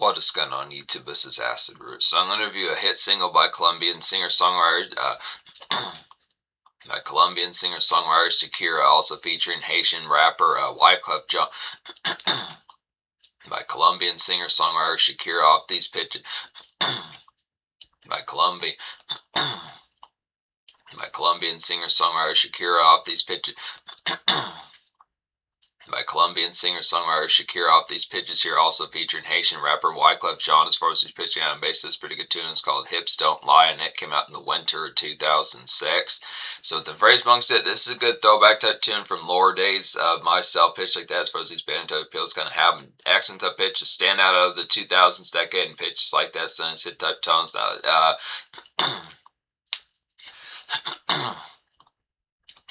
while just got on YouTube. This is Acid Root. So I'm going to review a hit single by Colombian singer-songwriter Shakira, also featuring Haitian rapper Wyclef Jean. By Colombian singer-songwriter Shakira off these pitches. by Colombian singer-songwriter Shakira off these pitches. By Colombian singer-songwriter Shakira off these pitches here, also featuring Haitian rapper Wyclef Jean as far as he's pitching on bass. This pretty good tune. It's called Hips Don't Lie, and it came out in the winter of 2006. So with the phrase amongst it, this is a good throwback type tune from lower days of myself, pitch like that as far as these band type appeals, kind of having accent type pitches stand out of the 2000s decade and pitches like that, since hit type tones.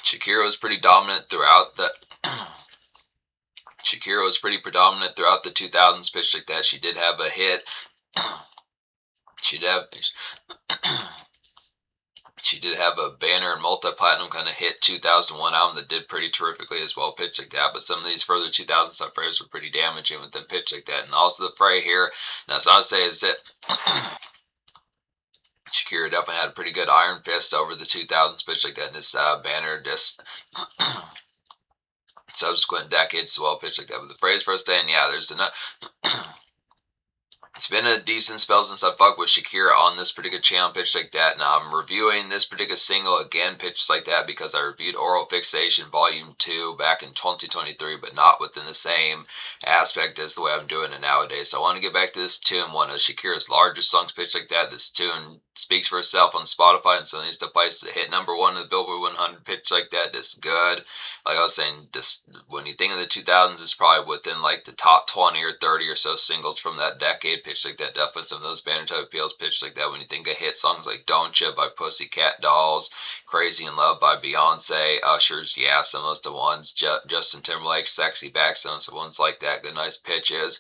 Shakira was pretty dominant throughout the Shakira was pretty predominant throughout the 2000s, pitch like that. She did have a hit. She did have a banner and multi-platinum kind of hit 2001 album that did pretty terrifically as well, pitch like that. But some of these further 2000s stuff phrases were pretty damaging with them pitch like that. And also the fray here, now it's not to say is that Shakira definitely had a pretty good iron fist over the 2000s pitch like that. And this banner just subsequent decades as well, pitch like that. But the phrase first day, and yeah, there's enough. It's been a decent spell since I fucked with Shakira on this particular channel, pitch like that. Now I'm reviewing this particular single again, pitch like that, because I reviewed Oral Fixation Volume 2 back in 2023, but not within the same aspect as the way I'm doing it nowadays. So I want to get back to this tune, one of Shakira's largest songs, pitch like that. This tune speaks for itself on Spotify and some of these devices. It hit #1 in the Billboard 100, pitch like that. It's good. Like I was saying, just when you think of the 2000s, it's probably within like the top 20 or 30 or so singles from that decade, pitch like that. Definitely some of those banner type appeals, pitch like that. When you think of hit songs like Don't Ya by Pussycat Dolls, Crazy in Love by Beyonce, Usher's Yeah, some of those ones, Justin Timberlake, Sexy Back, some of the ones like that. Good, nice pitches.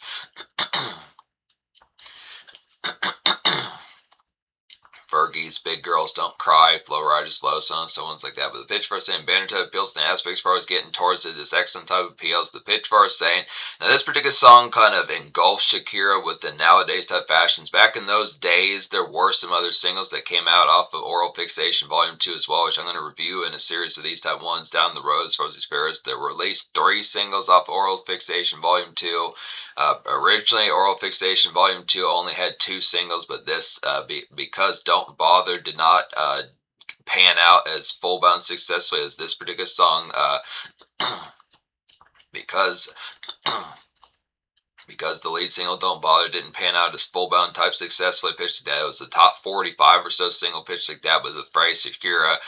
Fergie's Big Girls Don't Cry, Flow Riders Low, so ones like that. But the pitch first saying banner type appeals and aspects as far as getting towards it, this excellent type of appeals. The pitch first saying, now this particular song kind of engulfs Shakira with the nowadays type fashions. Back in those days, there were some other singles that came out off of Oral Fixation Volume 2 as well, which I'm going to review in a series of these type ones down the road as far as these fairs. There were at least 3 singles off Oral Fixation Volume 2. Originally, Oral Fixation Volume 2 only had 2 singles, but this, because Don't Bother did not pan out as full-bound successfully as this particular song, because the lead single Don't Bother didn't pan out as full-bound type successfully, pitched like that. It was the top 45 or so single pitch like that, but the phrase Shakira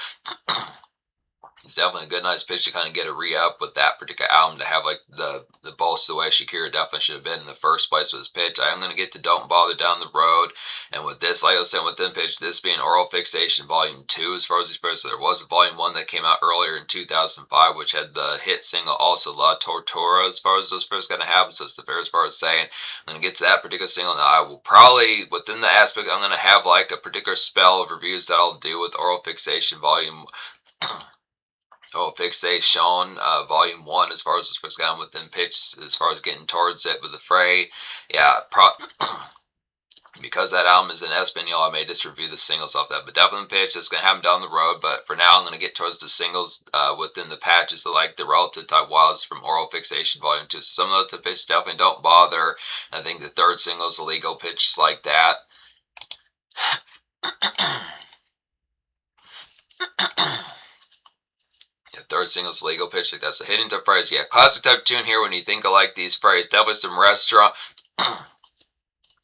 it's definitely a good, nice pitch to kind of get a re-up with that particular album, to have like the bolster the way Shakira definitely should have been in the first place with this pitch. I am going to get to Don't Bother down the road, and with this, like I was saying, with them pitch, this being Oral Fixation Volume 2 as far as these pitches, so there was a Volume 1 that came out earlier in 2005, which had the hit single also La Tortura as far as those first going to happen, so it's the fair as far as saying. I'm going to get to that particular single. Now I will probably, within the aspect, I'm going to have like a particular spell of reviews that I'll do with Oral Fixation Volume Fixation Volume 1 as far as this first gone within pitch, as far as getting towards it with the fray. Yeah, because that album is in Espanol, I may just review the singles off that. But definitely pitch, that's going to happen down the road. But for now, I'm going to get towards the singles within the patches that like the relative type wilds from Oral Fixation Volume 2. So some of those to pitch definitely Don't Bother. I think the third single is Illegal, pitches like that. Third single's Legal, pitch like that's a hitting type phrase. Yeah, classic type tune here when you think of like these phrases. Definitely some restaurant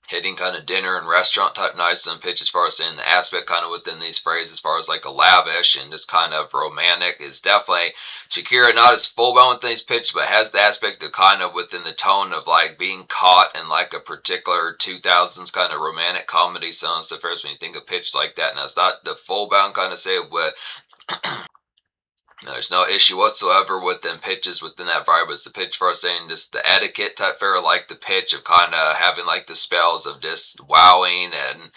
hitting kind of dinner and restaurant type nice and pitch as far as saying the aspect kind of within these phrases as far as like a lavish and just kind of romantic is definitely Shakira, not as full blown with these pitches, but has the aspect of kind of within the tone of like being caught in like a particular 2000s kind of romantic comedy song stuff first when you think of pitch like that. Now it's not the full bound kind of say what there's no issue whatsoever with them pitches within that vibe. It's the pitch for us saying just the etiquette type fair, like the pitch of kind of having like the spells of just wowing and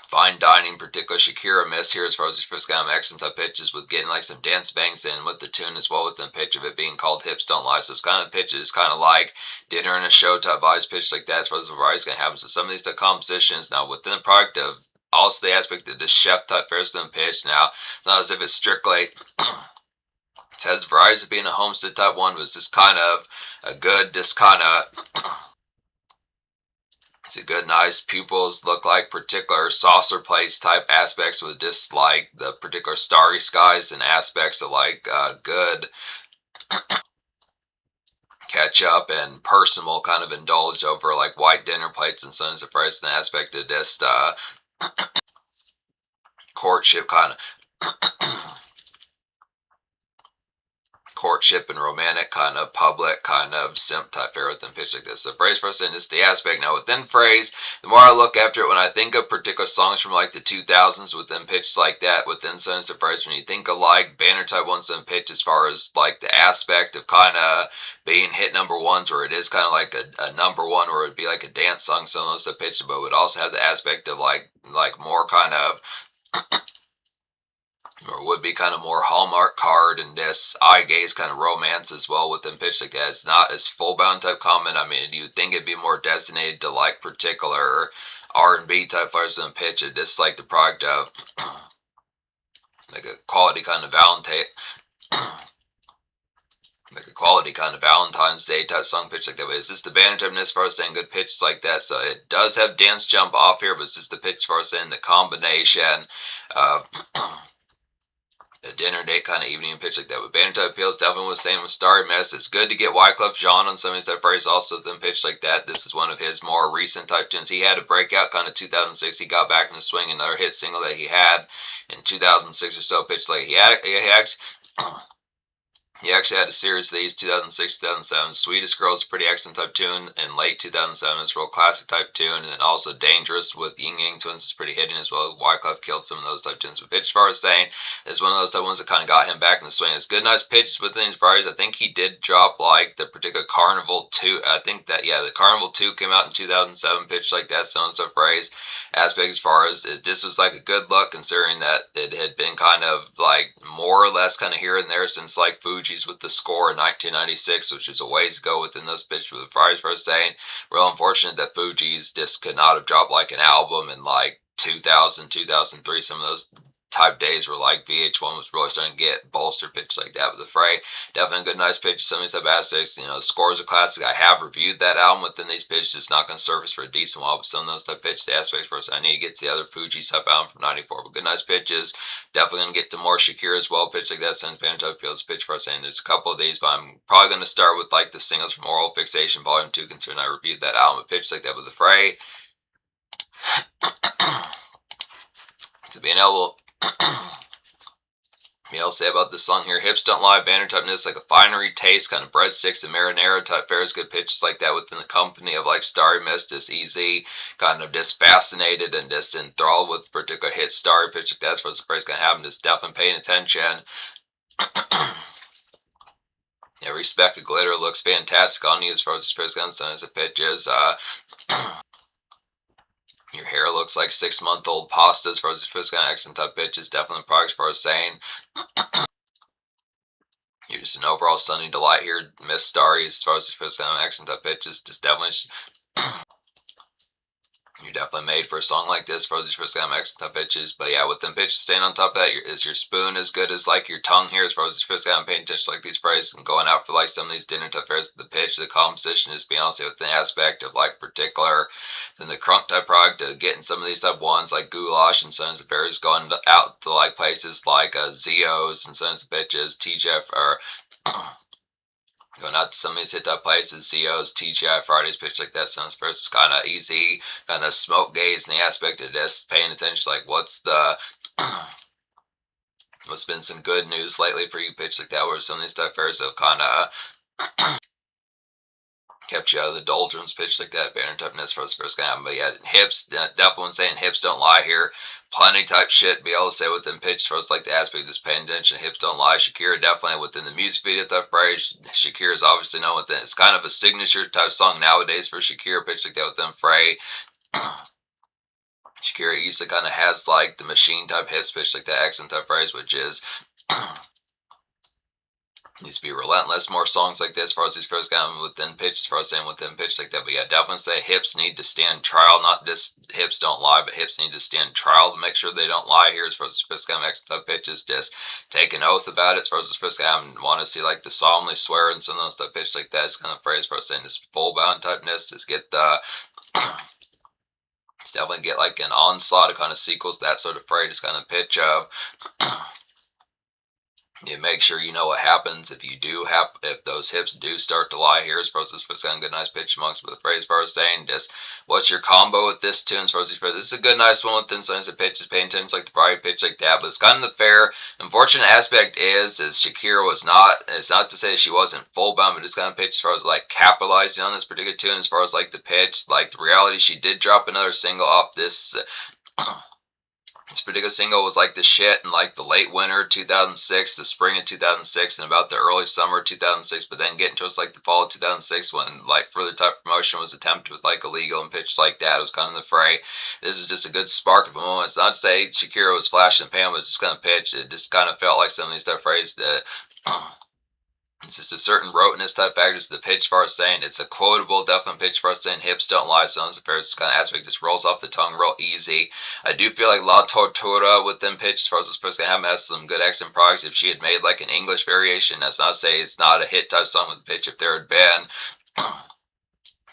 fine dining, particular Shakira miss here as far as the first kind of action type pitches with getting like some dance bangs in with the tune as well within pitch of it being called Hips Don't Lie. So it's kind of pitches kind of like dinner and a show type vibes pitch like that as far as the variety is going to happen. So some of these compositions now within the product of also the aspect of the chef type first pitch now, it's not as if it's strictly it has varieties of being a homestead type one, but it's just kind of a good, just kind of it's a good, nice pupils look like particular saucer place type aspects with just like the particular starry skies and aspects of like good catch up and personal kind of indulge over like white dinner plates and so on and so forth. An aspect of just courtship kind of courtship and romantic kind of public kind of simp type fair within pitch like this. So phrase first and just the aspect. Now within phrase, the more I look after it, when I think of particular songs from like the 2000s within pitch like that, within sentence to phrase, when you think of like banner type ones in pitch as far as like the aspect of kind of being hit number ones, where it is kind of like a number one, or it'd be like a dance song, some of those to pitch, but it would also have the aspect of like more kind of or would be kind of more Hallmark card and this eye gaze kind of romance as well within pitch like that. It's not as full bound type comment. I mean, you'd think it'd be more designated to like particular R&B type fires than pitch. It just like the product of like a quality kind of Valentine. Like a quality kind of Valentine's Day type song pitch like that. But it's just the band term as far as saying good pitch like that. So it does have dance jump off here, but it's just the pitch as far as saying the combination of a dinner date kind of evening pitch like that. But Banner Type Appeals definitely was saying with Starry Mess. It's good to get Wyclef Jean on some of his type phrase also then pitch like that. This is one of his more recent type tunes. He had a breakout kind of 2006. He got back in the swing. Another hit single that he had in 2006 or so pitch like he actually had a series of these 2006, 2007. Sweetest Girl is a pretty excellent type tune. In late 2007, it's a real classic type tune. And then also Dangerous with Ying Yang Twins is pretty hitting as well. Wyclef killed some of those type tunes. But Pitch, as far as saying, is one of those type ones that kind of got him back in the swing. It's good, nice pitches within his varieties. I think he did drop like the particular Carnival 2. I think that, yeah, the Carnival 2 came out in 2007. Pitch like that, so and so phrase. Aspect as far as this was like a good look considering that it had been kind of like more or less kind of here and there since like Fuji's with the score in 1996, which is a ways ago within those pitches with the Friars first saying. Real unfortunate that Fuji's just could not have dropped like an album in like 2000, 2003. Some of those type days where like VH1 was really starting to get bolster pitches like that with the Fray. Definitely a good, nice pitch. Some of these type aspects, you know, the scores are classic. I have reviewed that album within these pitches. It's not going to surface for a decent while, but some of those type pitch aspects first. I need to get to the other Fuji type album from '94, but good, nice pitches. Definitely going to get to more Shakira as well. Pitch like that. Since Banner Type Appeals pitch for us. And there's a couple of these, but I'm probably going to start with like the singles from Oral Fixation Volume 2, considering I reviewed that album. A pitch like that with the Fray. To being able I'll say about this song here, hips don't lie, banner typeness, like a finery taste, kind of breadsticks and marinara type fares, good pitches like that within the company of like Starry Mist, just easy, kind of just fascinated and just enthralled with particular hit Starry pitch like that's what's the phrase gonna happen, just definitely paying attention. Yeah, respect the glitter looks fantastic on you as far as the phrase goes as it pitches. Your hair looks like 6-month-old pasta as far as the first kind of accent type pitches. Definitely the product as far as saying. You're just an overall sunny delight here, Miss Starry, as far as the first kind of accent type pitches. Just definitely. You're definitely made for a song like this for these first kind of accent type pitches. But yeah, with them pitches staying on top of that, is your spoon as good as like your tongue here as far as the first kind of paying attention like these phrases and going out for like some of these dinner type phrases. The pitch, the composition is being honest with the aspect of like particular than the crunk type product of getting some of these type ones like goulash and sons of bears going out to like places like Zio's and sons of bitches, TJF or going out to some of these hit up places, COs, TGI Fridays, pitch like that sounds first. It's kind of easy, kind of smoke gaze in the aspect of this, paying attention like what's been some good news lately for you, pitch like that, where some of these type fairs have kind of kept you out of the doldrums, pitch like that, banner typeness for the first guy. But yeah, hips, definitely saying hips don't lie here. Plenty type shit be able to say within pitch for us like the aspect just paying attention. Hips don't lie. Shakira definitely within the music video type phrase. Shakira is obviously known within. It's kind of a signature type song nowadays for Shakira, pitch like that within Frey. Shakira easily kind of has like the machine type hits pitch like that accent type phrase, which is needs to be relentless. More songs like this, as far as these pros got within pitch, as far as saying within pitch like that. But yeah, definitely say hips need to stand trial. Not just hips don't lie, but hips need to stand trial to make sure they don't lie here. As far as the pros got extra pitches, just take an oath about it. As far as the pros got, want to see like the solemnly swear and some of those type pitch like that. It's kind of phrase for saying this full bound typeness. Just get the it's definitely get like an onslaught of kind of sequels, that sort of phrase, kind of pitch of you make sure you know what happens if you do have if those hips do start to lie here. As far as this was kind of good nice pitch amongst with the phrase for saying just what's your combo with this tune as far as this is a good nice one within sense of pitches paying attention like the variety pitch like that, but it's kind of the fair unfortunate aspect is Shakira was not, it's not to say she wasn't full bound, but it's kind of pitch as far as like capitalizing on this particular tune as far as like the pitch, like the reality she did drop another single off this this particular single was like the shit in like the late winter 2006, the spring of 2006, and about the early summer 2006. But then getting towards like the fall of 2006, when like further type promotion was attempted with like illegal and pitch like that, it was kind of the fray. This was just a good spark of a moment. It's not to say Shakira was flash and pan, was just kind of pitch. It just kind of felt like some of these type phrases that. It's just a certain roteness type factor to the pitch for us saying it's a quotable, definite pitch for us saying hips don't lie. So it's a fair kind of aspect just rolls off the tongue real easy. I do feel like La Tortura with them pitch as far as this person has some good accent products. If she had made like an English variation, that's not to say it's not a hit type song with the pitch if there had been.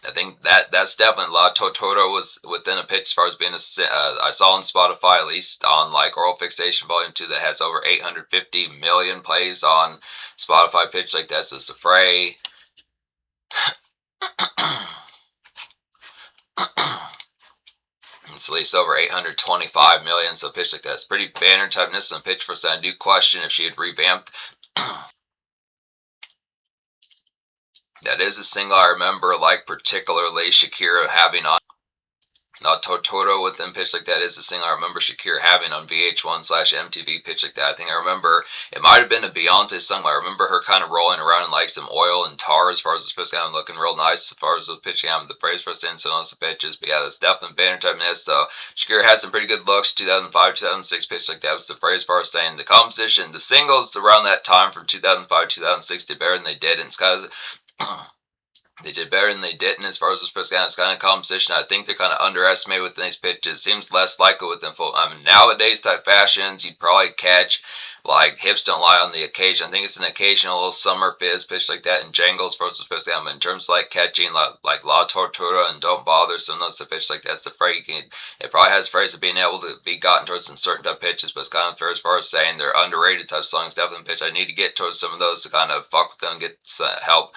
I think that's definitely La Tortura was within a pitch as far as being I saw on Spotify at least on like Oral Fixation Volume 2 that has over 850 million plays on Spotify pitch like that. So it's a fray. It's at least over 825 million. So pitch like that's pretty banner typeness and pitch for that. I do question if she had revamped. That is a single I remember, like particularly Shakira having on. Not Totoro with them pitch like that is a single I remember Shakira having on VH1/MTV pitch like that. I think I remember it might have been a Beyonce song. I remember her kind of rolling around in like some oil and tar as far as the pitch kind of looking real nice as far as the pitching out the phrase for us and so on the pitches. But yeah, that's definitely banner type miss. So Shakira had some pretty good looks. 2005, 2006 pitch like that was the phrase for us saying the composition, the singles around that time from 2005, 2006 did better than they did, and it's kind of they did better than they didn't as far as this kind of composition. I think they're kind of underestimated with these pitches. It seems less likely with them. I mean, nowadays type fashions, you'd probably catch like hips don't lie on the occasion. I think it's an occasional little summer fizz pitch like that and jangles for this in terms of like catching like La Tortura and Don't Bother, some of those pitch like that's the phrase. It probably has phrase of being able to be gotten towards some certain type pitches, but it's kind of fair as far as saying they're underrated type songs. Definitely pitch. I need to get towards some of those to kind of fuck with them, get help.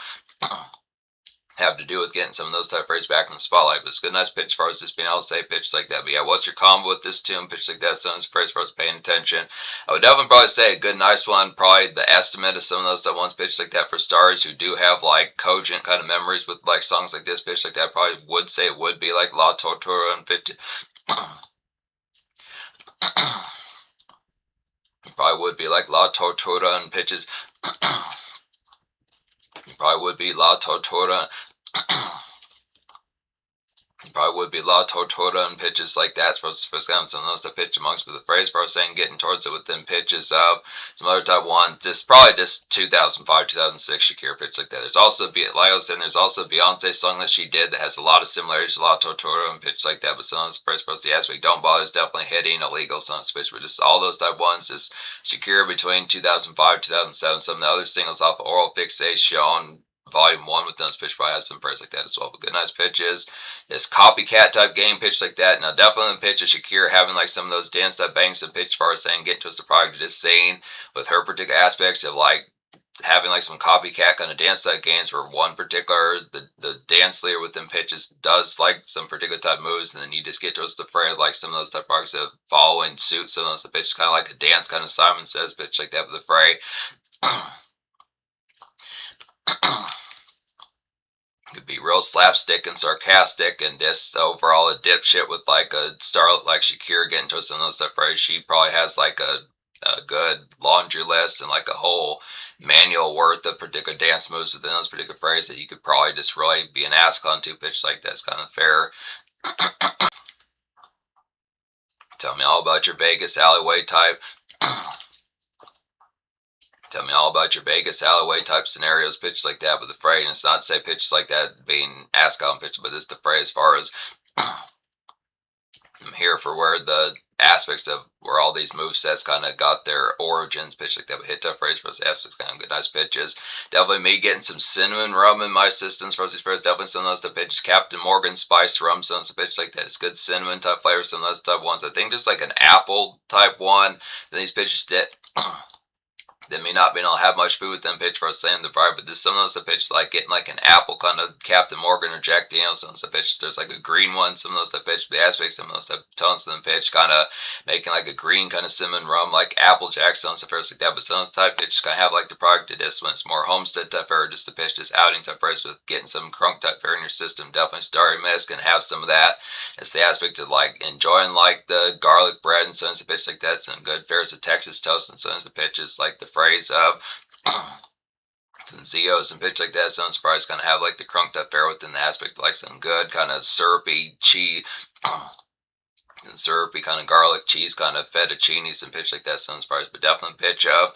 Have to do with getting some of those type phrases back in the spotlight. But it's a good, nice pitch as far as just being able to say pitch like that. But yeah, what's your combo with this tune? Pitch like that, sounds phrase for us paying attention. I would definitely probably say a good, nice one. Probably the estimate of some of those that ones pitch like that for stars who do have like cogent kind of memories with like songs like this, pitch like that. Probably would say it would be like La Tortura and 50. Probably would be like La Tortura and pitches. Probably would be La Tortura. Probably would be La Tortura and pitches like that. Supposed to some of those to pitch amongst, but the phrase for saying getting towards it within pitches of some other type one. This probably just 2005, 2006 Shakira pitch like that. There's also like I was saying, there's also a Beyonce song that she did that has a lot of similarities to La Tortura and pitch like that. But some of those phrase for the aspect don't bother is definitely hitting illegal songs pitch. But just all those type ones, just Shakira between 2005, 2007. Some of the other singles off of Oral Fixation. Volume 1 with those pitch probably has some phrase like that as well. But good, nice pitches. This copycat type game pitch like that. Now, definitely the pitch of Shakira having like some of those dance type bangs and pitch far as saying getting to us the product, just saying with her particular aspects of like having like some copycat kind of dance type games where one particular the dance leader within pitches does like some particular type moves, and then you just get to us the fray like some of those type products of following suit. Some of those the pitch kind of like a dance kind of Simon Says pitch like that with the fray. Could be real slapstick and sarcastic and just overall a dipshit with like a starlet like Shakira getting to some of those stuff. Right? She probably has like a good laundry list and like a whole manual worth of particular dance moves within those particular phrases that you could probably just really be an ass on to pitch like that's kind of fair. Tell me all about your Vegas alleyway type. Tell me all about your Vegas alleyway type scenarios, pitches like that with the fray. And it's not to say pitches like that being asked on pitch, but it's the fray as far as I'm here for where the aspects of where all these move sets kind of got their origins. Pitch like that with hit tough phrase for those aspects, kind of good, nice pitches. Definitely me getting some cinnamon rum in my systems for these phrase. Definitely some of those type pitches. Captain Morgan spiced rum, some of those pitches like that. It's good cinnamon type flavors. Some of those type ones. I think there's like an apple type one. And these pitches that. They may not be able to have much food with them pitch for saying the vibe, but there's some of those pitches like getting like an apple kind of Captain Morgan or Jack Daniels. Some of those pitches there's like a green one. Some of those pitch the aspects. Some of those tones of them pitch kind of making like a green kind of cinnamon rum like apple jack. Some of those like that. But some of those type pitches kind of have like the product of this one. It's more homestead type or just the pitch, just outing type price with getting some crunk type fare in your system. Definitely Starry Mist can have some of that. It's the aspect of like enjoying like the garlic bread and some of the pitch like that. Some good fares of Texas toast and some of the pitches like the phrase of some Zeos and pitch like that. So I'm surprised kind of have like the crunked up fare within the aspect like some good kind of syrupy cheese and syrupy kind of garlic cheese kind of fettuccine and pitch like that. So I'm surprised, but definitely pitch of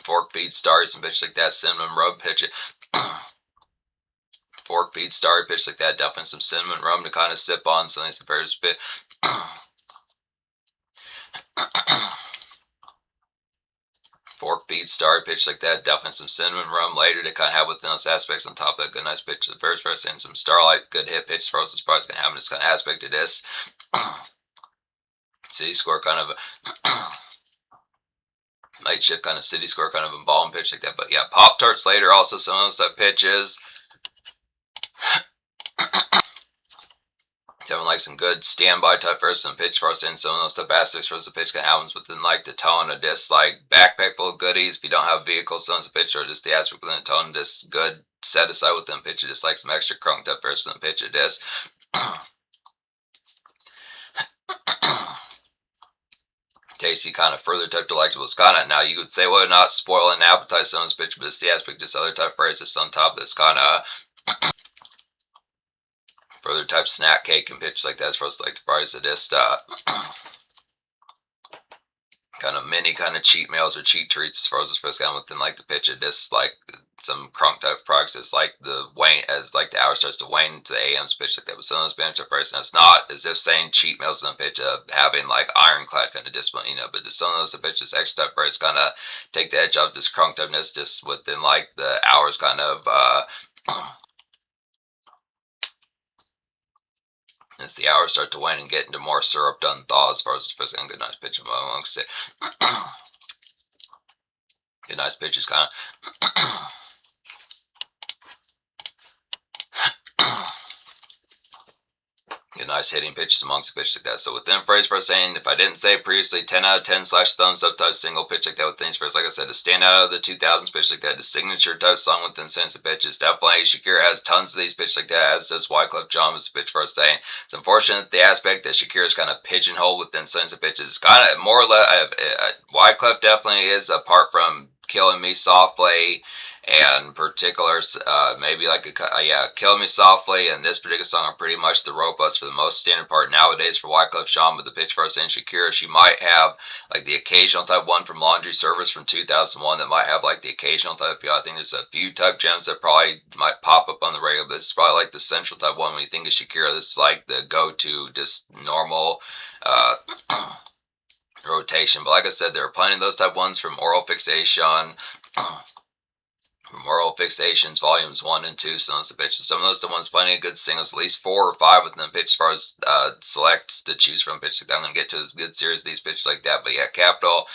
fork feed stars and pitch like that. Cinnamon rub pitch it. Fork feed star pitch like that. Definitely some cinnamon rum to kind of sip on. So nice and very spit. Fork feed star pitch like that. Definitely some cinnamon rum later to kind of have within those aspects on top of that good nice pitch of the first and some starlight good hit pitch for us is probably going to have this kind of aspect of this. City score kind of night shift kind of city score kind of embalm pitch like that. But yeah, Pop Tarts later also some of those type pitches. Having like some good standby type versus some pitch for us and some of those type aspects for us the pitch kind of happens within like the tone of this like backpack full of goodies. If you don't have vehicles, some of the pitch or just the aspect within the tone of this good set aside with them pitch just like some extra crunk type versus some pitch of this. Tasty kind of further type delectable. It's kind of now you would say well not spoil and appetize someone's pitch, but it's the aspect this other type phrases on top of this kind of further type snack cake and pitch like that's supposed to like the price of this kind of mini kind of cheat meals or cheat treats as far as it's supposed to come within like the pitch of this like some crunk type products as like the wane as like the hour starts to wane into the AM's pitch like that with some of those benefit price and it's not as if saying cheat meals in the pitch of having like ironclad kind of discipline, you know, but just some of those pitches extra type price kind of take the edge of this crunk typeness just within like the hours kind of as the hours start to wane and get into more syrup done thaw as far as the first good nice pitch amongst it. Good nice pitches kind of nice hitting pitches amongst the pitch like that. So within phrase for saying, if I didn't say it previously, 10 out of 10 slash thumbs up type single pitch like that with things phrase. Like I said, to stand out of the 2000s pitch like that, the signature type song within sense of pitches. Definitely Shakira has tons of these pitch like that, as does Wyclef Jean was the pitch for saying. It's unfortunate the aspect that Shakira's kind of pigeonholed within sense of pitches. Kind of more or less, Wyclef definitely is apart from Killing Me Softly and particulars, maybe like Kill Me Softly and this particular song are pretty much the robust for the most standard part nowadays for Wyclef Jean, but the pitch for us and Shakira, she might have like the occasional type one from Laundry Service from 2001 that might have like the occasional type. Yeah, I think there's a few type gems that probably might pop up on the radio, but this is probably like the central type one when you think of Shakira. This is like the go-to, just normal rotation. But like I said, there are plenty of those type ones from Oral Fixation. Moral Fixations Volumes 1 and 2, some of those pitches. Some of those the ones plenty of good singles, at least 4 or 5 with them pitch as far as selects to choose from pitch like that. I'm going to get to a good series of these pitches like that. But yeah, Capital,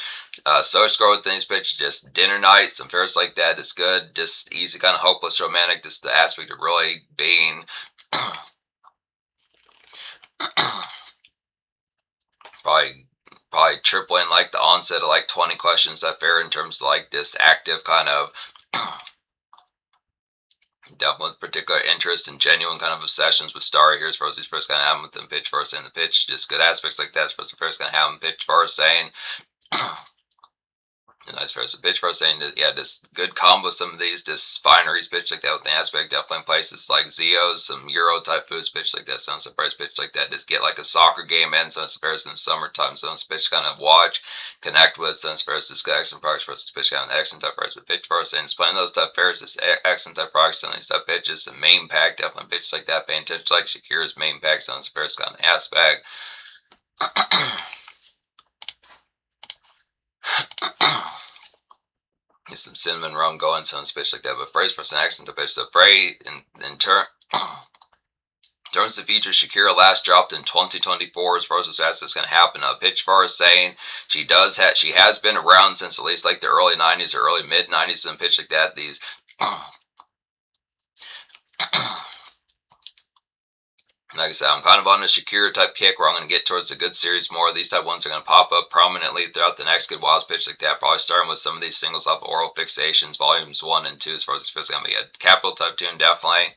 Social Score with these pitches, just dinner night, some fairs like that is good. Just easy, kind of hopeless romantic, just the aspect of really being probably tripling like the onset of like 20 questions that fair in terms of like this active kind of definitely with particular interest and genuine kind of obsessions with Starry here as far as these first kind of having with them pitch first and the pitch, just good aspects like that as far as the first kind of having pitch first saying Nice person. Pitch for saying that, yeah, just good combo. Some of these, just fineries pitch like that with the aspect. Definitely in places like Zeos, some Euro type foods pitch like that. Sounds surprised pitch like that. Just get like a soccer game and some surprised in the summertime. Some pitch kind of watch, connect with. Some surprised just excellent products versus pitch kind of excellent type products. But pitch for saying playing those type pairs, just excellent type products. Some of these type pitches, the main pack definitely pitch like that. Paying attention like Shakira's main pack. Some surprised kind of aspect. Get some cinnamon rum going, some pitch like that. But phrase person accent to pitch the phrase in terms of features, Shakira last dropped in 2024 as far as fast as going to happen. Pitch Far is saying she has been around since at least like the early 90s or early mid 90s. Some pitch like that. These like I said, I'm kind of on a Shakira type kick where I'm going to get towards a good series more. These type ones are going to pop up prominently throughout the next good while pitch like that. Probably starting with some of these singles off Oral Fixations, volumes 1 and 2, as far as it's going to be a capital type tune, definitely.